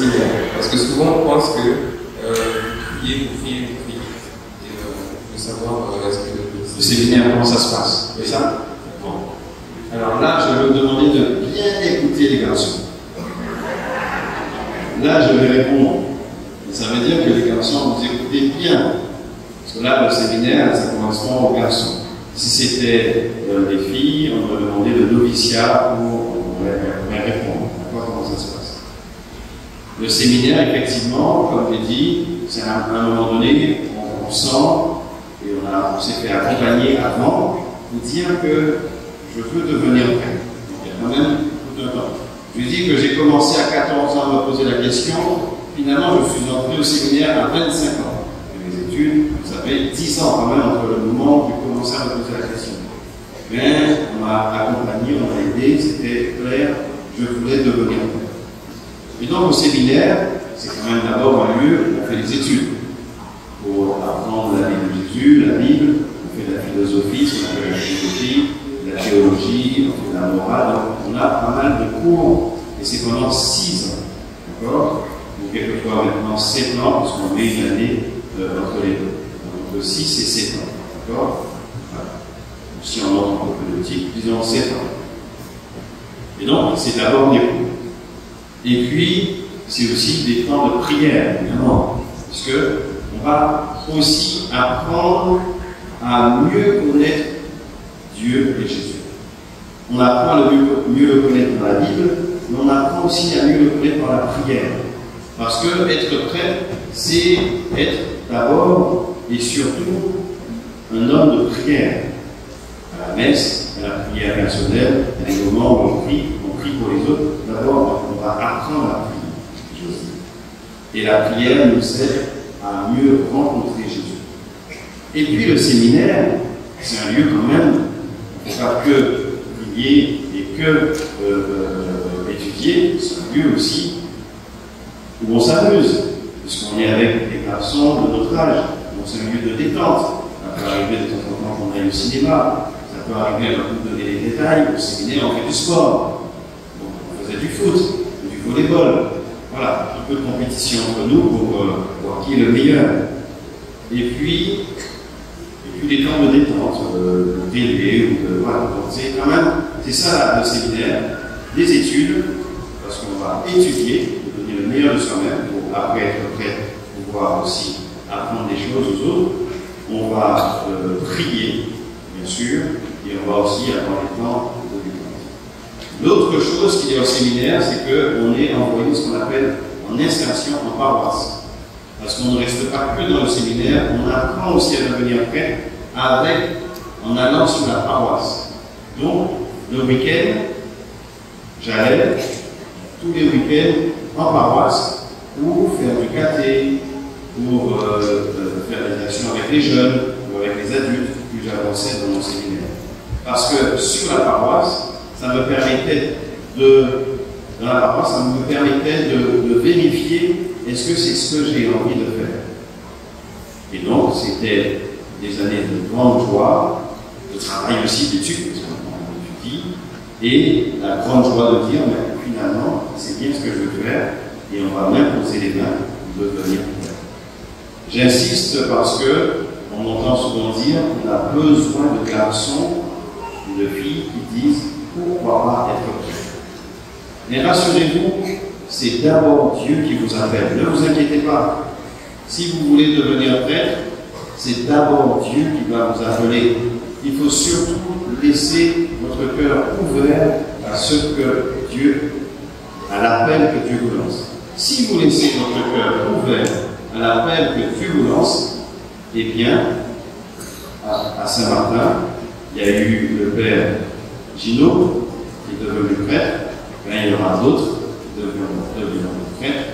séminaire. Parce que souvent on pense que prier pour prier pour prier. Et de savoir est-ce que le séminaire, comment ça se passe? C'est ça? Bon. Alors là, je vais vous demander de bien écouter les garçons. Là, je vais répondre. Et ça veut dire que les garçons, vous écoutez bien. Parce que là, le séminaire, ça correspond aux garçons. Si c'était des filles, on va demander le noviciat pour répondre. D'accord, comment ça se passe? Le séminaire, effectivement, comme je l'ai dit, c'est à un moment donné, on sent, et on s'est fait accompagner avant, pour dire que je veux devenir prêtre. Donc il y a quand même tout un temps. Je dis que j'ai commencé à 14 ans à me poser la question, finalement je suis entré au séminaire à 25 ans. Et les études, ça fait 10 ans quand même entre le moment où j'ai commencé à me poser la question. Mais on m'a accompagné, on m'a aidé, c'était clair, je voulais devenir prêtre. Et donc au séminaire, c'est quand même d'abord un lieu où on fait des études. Pour apprendre la vie de Jésus, la Bible, on fait de la philosophie, ce qu'on appelle la philosophie, la théologie, on fait de la morale, donc on a pas mal de cours, et c'est pendant 6 ans, d'accord? Ou quelquefois maintenant 7 ans, parce qu'on met une année entre les deux. Donc 6 et 7 ans, d'accord? Voilà. Si on entre un peu politique, disons 7 ans. Et donc, c'est d'abord des cours. Et puis, c'est aussi des temps de prière, évidemment, parce que on va aussi apprendre à mieux connaître Dieu et Jésus. On apprend à mieux le connaître dans la Bible, mais on apprend aussi à mieux le connaître par la prière. Parce que être prêtre, c'est être d'abord et surtout un homme de prière. À la messe, à la prière personnelle, à des moments où on prie pour les autres. D'abord, on va apprendre à prier. Et la prière nous aide à mieux rencontrer Jésus. Et puis le séminaire, c'est un lieu quand même, on ne peut pas que prier et que étudier, c'est un lieu aussi où on s'amuse, puisqu'on est avec des garçons de notre âge, donc c'est un lieu de détente. Ça peut arriver de temps en temps qu'on aille au cinéma, ça peut arriver, on peut donner des détails, au séminaire on fait du sport, donc on faisait du foot, du volleyball. Voilà, un peu de compétition entre nous pour voir qui est le meilleur. Et puis des temps de détente, de télé, ou de. Voilà, donc c'est quand même, c'est ça le séminaire, des études, parce qu'on va étudier, donner le meilleur de soi-même, pour après être prêt, pouvoir aussi apprendre des choses aux autres. On va prier, bien sûr, et on va aussi avoir des temps de détente. L'autre chose qu'il y a au séminaire, c'est qu'on est envoyé ce qu'on appelle en insertion en paroisse. Parce qu'on ne reste pas que dans le séminaire, on apprend aussi à devenir prêtre en allant sur la paroisse. Donc, le week-end, j'allais tous les week-ends en paroisse pour faire du caté, pour faire des actions avec les jeunes ou avec les adultes que j'avançais dans mon séminaire. Parce que sur la paroisse, ça me permettait dans la paroisse, ça me permettait de vérifier est-ce que c'est ce que j'ai envie de faire. Et donc, c'était des années de grande joie, de travail aussi d'études, parce qu'on étudie, et la grande joie de dire, mais finalement, c'est bien ce que je veux faire, et on va même poser les mains pour devenir prêtre. J'insiste parce que on entend souvent dire qu'on a besoin de garçons ou de filles qui disent pourquoi pas être prêtre. Mais rassurez-vous, c'est d'abord Dieu qui vous appelle. Ne vous inquiétez pas. Si vous voulez devenir prêtre, c'est d'abord Dieu qui va vous appeler. Il faut surtout laisser votre cœur ouvert à ce que Dieu, à l'appel que Dieu vous lance. Si vous laissez votre cœur ouvert à l'appel que Dieu vous lance, eh bien, à Saint-Martin, il y a eu le père Gino, qui est devenu prêtre, il y en aura d'autres qui deviendront prêtres,